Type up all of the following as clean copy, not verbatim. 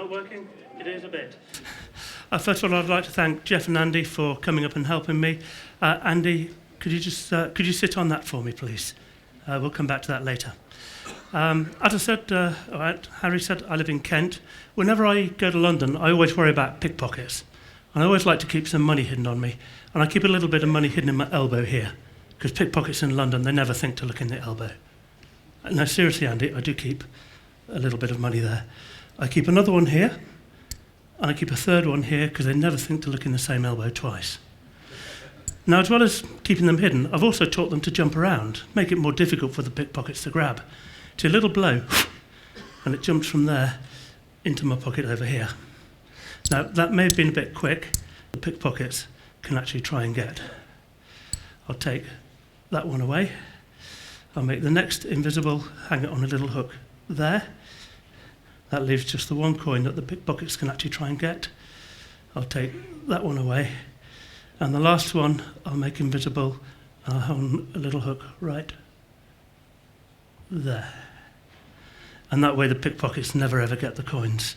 not working? It is a bit. First of all, I'd like to thank Jeff and Andy for coming up and helping me. Andy, could you sit on that for me, please? We'll come back to that later. As I said, Harry said, I live in Kent. Whenever I go to London, I always worry about pickpockets. And I always like to keep some money hidden on me. And I keep a little bit of money hidden in my elbow here. Because pickpockets in London, they never think to look in the elbow. No, seriously, Andy, I do keep a little bit of money there. I keep another one here. And I keep a third one here because they never think to look in the same elbow twice. Now, as well as keeping them hidden, I've also taught them to jump around, make it more difficult for the pickpockets to grab. To a little blow, and it jumps from there into my pocket over here. Now, that may have been a bit quick. The pickpockets can actually try and get. I'll take that one away. I'll make the next invisible, hang it on a little hook there. That leaves just the one coin that the pickpockets can actually try and get. I'll take that one away. And the last one I'll make invisible, and I'll hang a little hook right there. And that way the pickpockets never ever get the coins.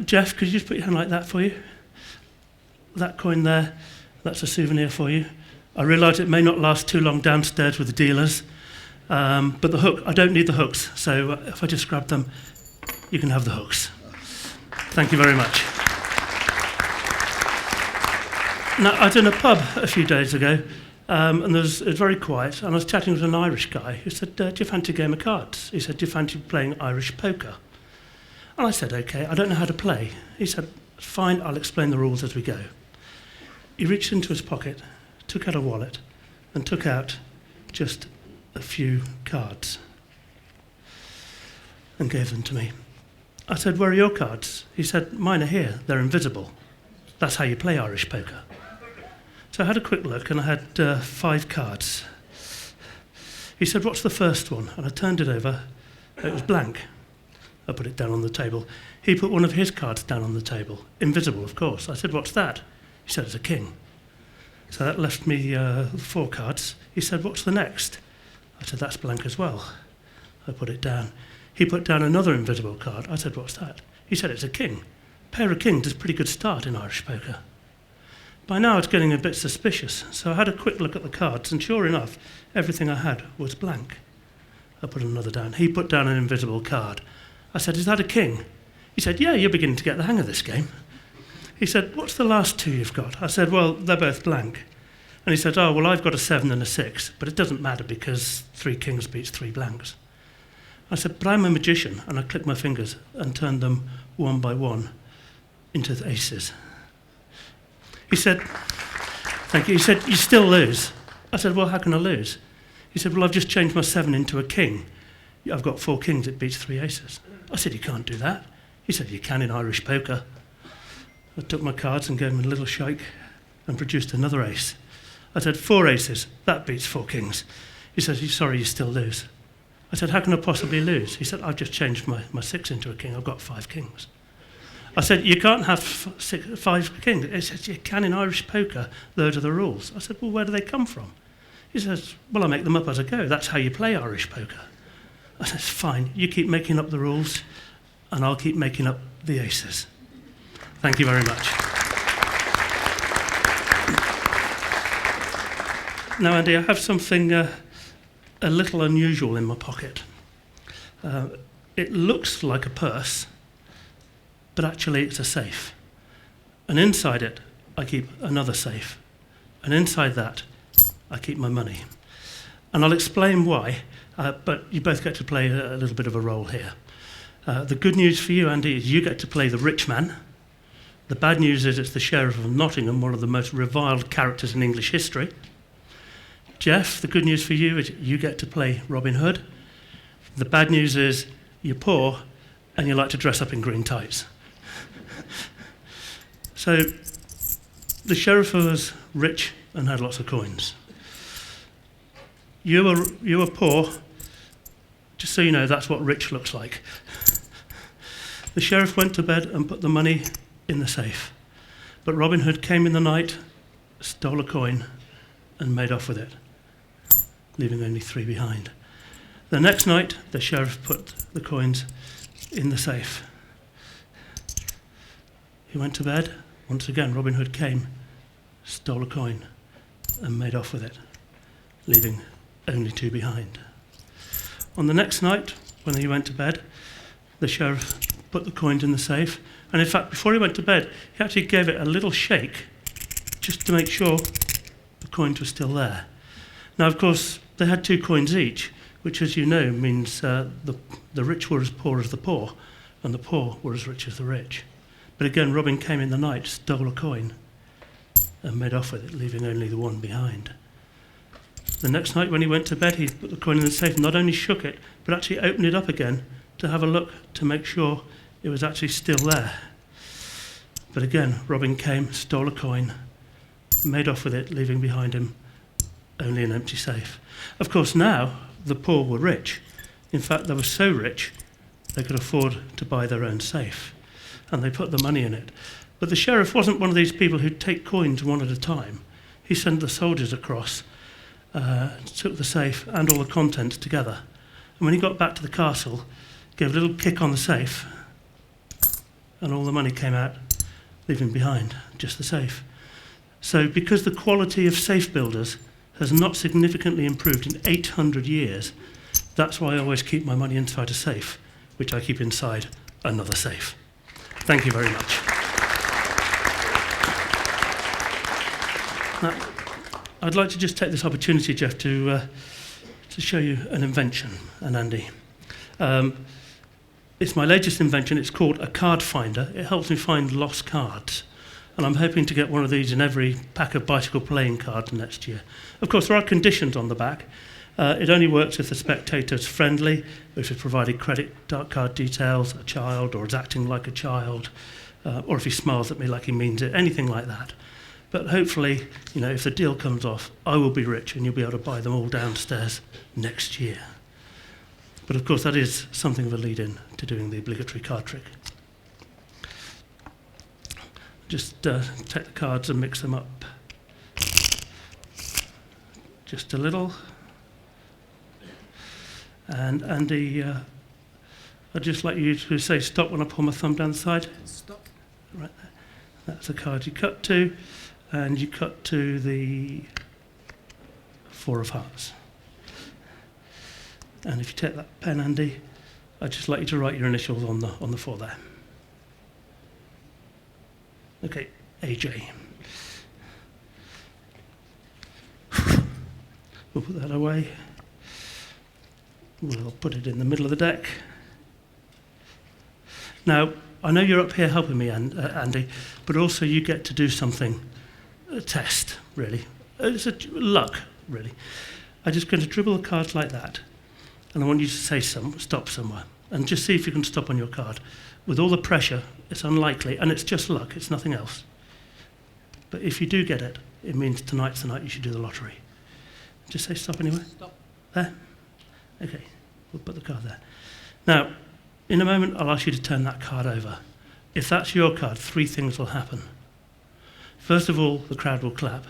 Jeff, could you just put your hand like that for you? That coin there, that's a souvenir for you. I realise it may not last too long downstairs with the dealers, but the hook, I don't need the hooks, so if I just grab them, you can have the hooks. Thank you very much. Now, I was in a pub a few days ago, and it was very quiet, and I was chatting with an Irish guy who said, do you fancy a game of cards? He said, do you fancy playing Irish poker? And I said, OK, I don't know how to play. He said, fine, I'll explain the rules as we go. He reached into his pocket, took out a wallet, and took out just a few cards and gave them to me. I said, where are your cards? He said, mine are here, they're invisible. That's how you play Irish poker. So I had a quick look and I had 5 cards. He said, what's the first one? And I turned it over. It was blank. I put it down on the table. He put one of his cards down on the table. Invisible, of course. I said, what's that? He said, it's a king. So that left me 4 cards. He said, what's the next? I said, that's blank as well. I put it down. He put down another invisible card. I said, what's that? He said, it's a king. Pair of kings is a pretty good start in Irish poker. By now it's getting a bit suspicious, so I had a quick look at the cards, and sure enough, everything I had was blank. I put another down. He put down an invisible card. I said, is that a king? He said, yeah, you're beginning to get the hang of this game. He said, what's the last 2 you've got? I said, well, they're both blank. And he said, oh, well, I've got a 7 and a 6, but it doesn't matter because 3 kings beats 3 blanks. I said, but I'm a magician, and I clicked my fingers and turned them one by one into the aces. He said, thank you. He said, you still lose. I said, well, how can I lose? He said, well, I've just changed my 7 into a king. I've got 4 kings, it beats 3 aces. I said, you can't do that. He said, you can in Irish poker. I took my cards and gave him a little shake and produced another ace. I said, 4 aces, that beats 4 kings. He said, sorry, you still lose. I said, how can I possibly lose? He said, I've just changed my 6 into a king, I've got 5 kings. I said, you can't have 5 kings. He said, you can in Irish poker, those are the rules. I said, well, where do they come from? He says, well, I make them up as I go, that's how you play Irish poker. I said, fine, you keep making up the rules, and I'll keep making up the aces. Thank you very much. Now, Andy, I have something a little unusual in my pocket. It looks like a purse, but actually it's a safe. And inside it, I keep another safe. And inside that, I keep my money. And I'll explain why, but you both get to play a little bit of a role here. The good news for you, Andy, is you get to play the rich man. The bad news is it's the Sheriff of Nottingham, one of the most reviled characters in English history. Jeff, the good news for you is you get to play Robin Hood. The bad news is you're poor and you like to dress up in green tights. So the sheriff was rich and had lots of coins. You were poor. Just so you know, that's what rich looks like. The sheriff went to bed and put the money in the safe. But Robin Hood came in the night, stole a coin, and made off with it, leaving only 3 behind. The next night, the sheriff put the coins in the safe. He went to bed. Once again, Robin Hood came, stole a coin, and made off with it, leaving only 2 behind. On the next night, when he went to bed, the sheriff put the coins in the safe, and in fact, before he went to bed, he actually gave it a little shake, just to make sure the coins were still there. Now, of course, they had 2 coins each, which, as you know, means the rich were as poor as the poor, and the poor were as rich as the rich. But again, Robin came in the night, stole a coin, and made off with it, leaving only the 1 behind. The next night when he went to bed, he put the coin in the safe, not only shook it, but actually opened it up again to have a look to make sure it was actually still there. But again, Robin came, stole a coin, made off with it, leaving behind him only an empty safe. Of course, now the poor were rich. In fact, they were so rich they could afford to buy their own safe, and they put the money in it. But the sheriff wasn't one of these people who'd take coins one at a time. He sent the soldiers across, took the safe and all the contents together. And when he got back to the castle, gave a little kick on the safe, and all the money came out, leaving behind just the safe. So because the quality of safe builders has not significantly improved in 800 years, that's why I always keep my money inside a safe, which I keep inside another safe. Thank you very much. Now, I'd like to just take this opportunity, Jeff, to show you an invention, and Andy. It's my latest invention. It's called a card finder. It helps me find lost cards. And I'm hoping to get one of these in every pack of bicycle playing cards next year. Of course, there are conditions on the back. It only works if the spectator's friendly, if it's provided credit card details, a child, or is acting like a child, or if he smiles at me like he means it, anything like that. But hopefully, if the deal comes off, I will be rich and you'll be able to buy them all downstairs next year. But of course, that is something of a lead-in to doing the obligatory card trick. Just take the cards and mix them up. Just a little. And Andy, I'd just like you to say stop when I pull my thumb down the side. Stop. Right there. That's the card you cut to, and you cut to the 4 of hearts. And if you take that pen, Andy, I'd just like you to write your initials on the 4 there. Okay, AJ. We'll put that away. We'll put it in the middle of the deck. Now, I know you're up here helping me, Andy, but also you get to do something, a test, really. It's luck, really. I'm just going to dribble the cards like that, and I want you to say stop somewhere, and just see if you can stop on your card. With all the pressure, it's unlikely, and it's just luck, it's nothing else. But if you do get it, it means tonight's the night you should do the lottery. Just say stop anywhere. Stop. There? Okay, we'll put the card there. Now, in a moment, I'll ask you to turn that card over. If that's your card, 3 things will happen. First of all, the crowd will clap.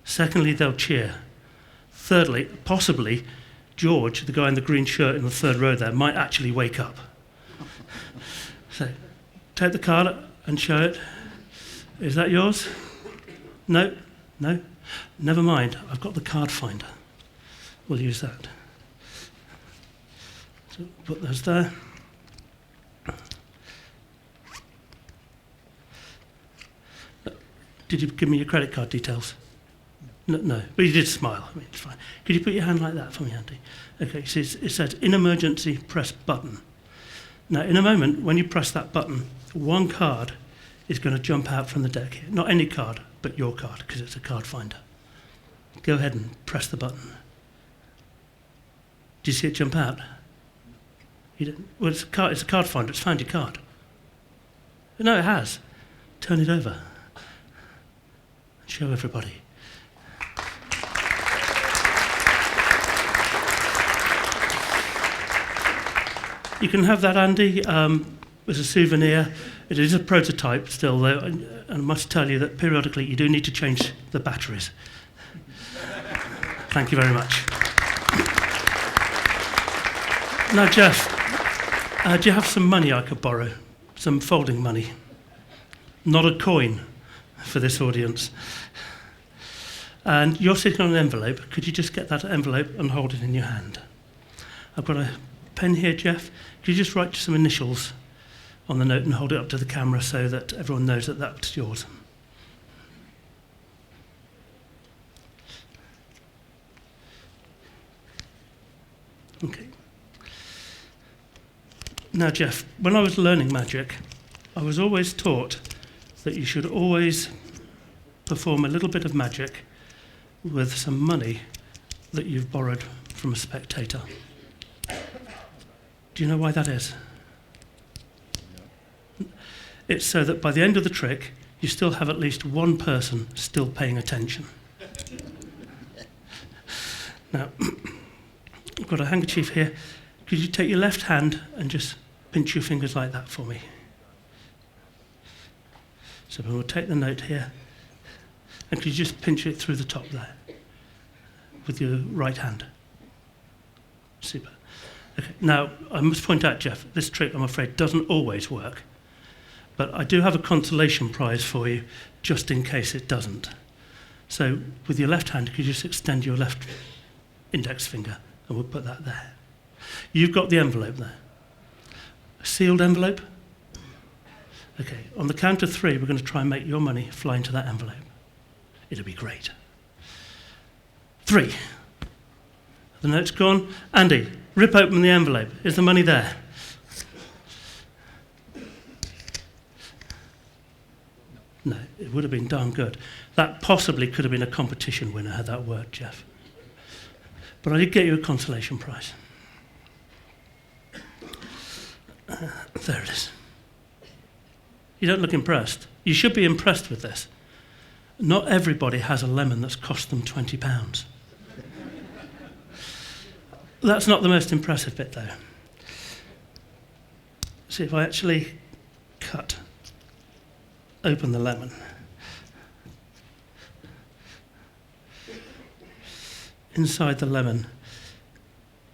Secondly, they'll cheer. Thirdly, possibly, George, the guy in the green shirt in the 3rd row there, might actually wake up. So, take the card and show it. Is that yours? No? No? Never mind, I've got the card finder. We'll use that. So, put those there. Did you give me your credit card details? No, but you did smile. I mean, it's fine. Could you put your hand like that for me, Andy? Okay, so it says, in emergency, press button. Now, in a moment, when you press that button, 1 card is going to jump out from the deck here. Not any card, but your card, because it's a card finder. Go ahead and press the button. Do you see it jump out? You didn't? Well, it's a card finder. It's found your card. No, it has. Turn it over. Show everybody. You can have that, Andy, as a souvenir. It is a prototype still, though, and I must tell you that periodically you do need to change the batteries. Thank you very much. Now, Jeff, do you have some money I could borrow? Some folding money? not a coin for this audience. And you're sitting on an envelope. Could you just get that envelope and hold it in your hand? I've got a pen here, Jeff. Could you just write some initials on the note and hold it up to the camera so that everyone knows that that's yours? Okay. Now, Jeff, when I was learning magic, I was always taught that you should always perform a little bit of magic with some money that you've borrowed from a spectator. Do you know why that is? It's so that by the end of the trick, you still have at least one person still paying attention. Now, I've got a handkerchief here. Could you take your left hand and just pinch your fingers like that for me? So we'll take the note here. And could you just pinch it through the top there with your right hand? Super. Okay. Now, I must point out, Jeff, this trick, I'm afraid, doesn't always work. But I do have a consolation prize for you, just in case it doesn't. So with your left hand, could you just extend your left index finger, and we'll put that there. You've got the envelope there. A sealed envelope? Okay, on the count of 3, we're going to try and make your money fly into that envelope. It'll be great. 3. The note's gone. Andy, rip open the envelope. Is the money there? No, it would have been darn good. That possibly could have been a competition winner had that worked, Jeff. But I did get you a consolation prize. There it is. You don't look impressed. You should be impressed with this. Not everybody has a lemon that's cost them £20. That's not the most impressive bit, though. See, if I actually open the lemon. Inside the lemon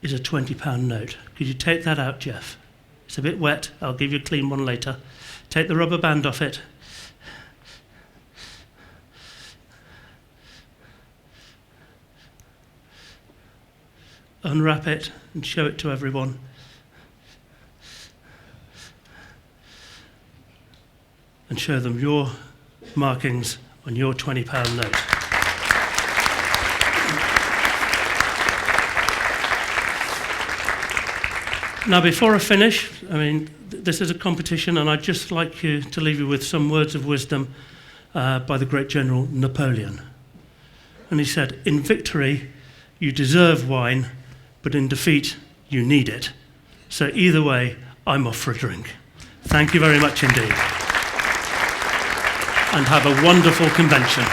is a £20 note. Could you take that out, Jeff? It's a bit wet. I'll give you a clean one later. Take the rubber band off it. Unwrap it and show it to everyone. And show them your markings on your £20 note. Now, before I finish, this is a competition, and I'd just like to leave you with some words of wisdom by the great General Napoleon. And he said, "In victory, you deserve wine, but in defeat, you need it. So either way, I'm off for a drink." Thank you very much indeed. And have a wonderful convention.